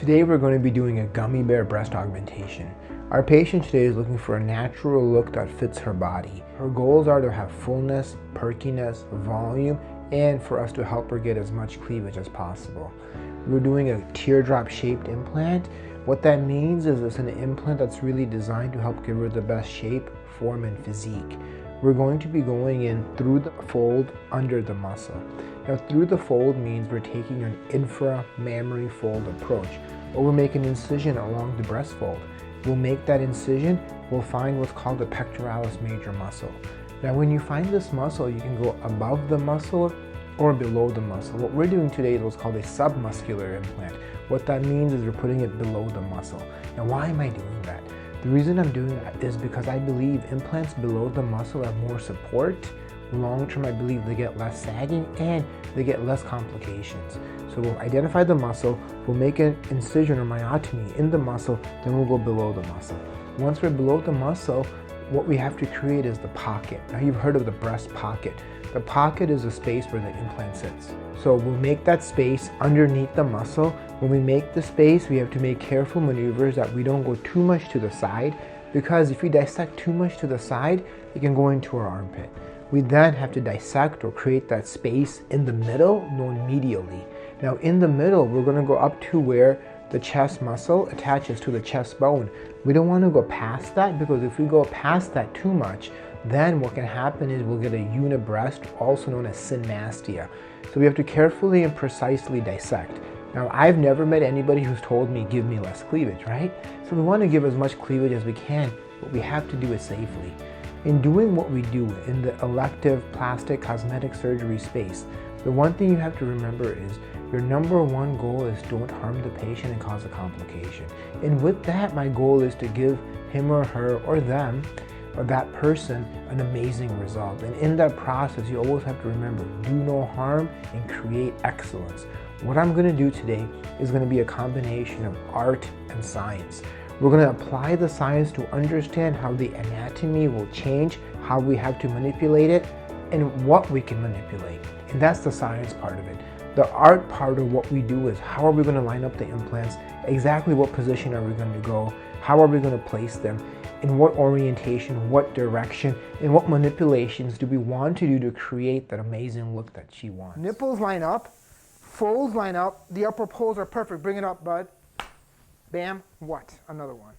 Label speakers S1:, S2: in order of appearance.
S1: Today we're going to be doing a gummy bear breast augmentation. Our patient today is looking for a natural look that fits her body. Her goals are to have fullness, perkiness, volume, and for us to help her get as much cleavage as possible. We're doing a teardrop shaped implant. What that means is it's an implant that's really designed to help give her the best shape, form, and physique. We're going to be going in through the fold under the muscle. Now through the fold means we're taking an infra-mammary fold approach, or we'll make an incision along the breast fold. We'll make that incision, we'll find what's called the pectoralis major muscle. Now when you find this muscle, you can go above the muscle or below the muscle. What we're doing today is what's called a submuscular implant. What that means is we're putting it below the muscle. Now why am I doing that? The reason I'm doing that is because I believe implants below the muscle have more support. Long term, I believe they get less sagging and they get less complications. So we'll identify the muscle, we'll make an incision or myotomy in the muscle, then we'll go below the muscle. Once we're below the muscle, what we have to create is the pocket. Now you've heard of the breast pocket. The pocket is a space where the implant sits. So we'll make that space underneath the muscle. When we make the space, we have to make careful maneuvers that we don't go too much to the side, because if we dissect too much to the side, it can go into our armpit. We then have to dissect or create that space in the middle, known medially. Now in the middle, we're going to go up to where the chest muscle attaches to the chest bone. We don't want to go past that, because if we go past that too much, then what can happen is we'll get a unibreast, also known as synmastia. So we have to carefully and precisely dissect. Now I've never met anybody who's told me give me less cleavage, right? So we want to give as much cleavage as we can, but we have to do it safely. In doing what we do in the elective plastic cosmetic surgery space, the one thing you have to remember is your number one goal is don't harm the patient and cause a complication. And with that, my goal is to give him or her or them or that person an amazing result. And in that process, you always have to remember, do no harm and create excellence. What I'm going to do today is going to be a combination of art and science. We're going to apply the science to understand how the anatomy will change, how we have to manipulate it, and what we can manipulate. And that's the science part of it. The art part of what we do is how are we going to line up the implants, exactly what position are we going to go, how are we going to place them, in what orientation, what direction, and what manipulations do we want to do to create that amazing look that she wants. Nipples line up, folds line up, the upper poles are perfect. Bring it up, bud. Bam, what? Another one.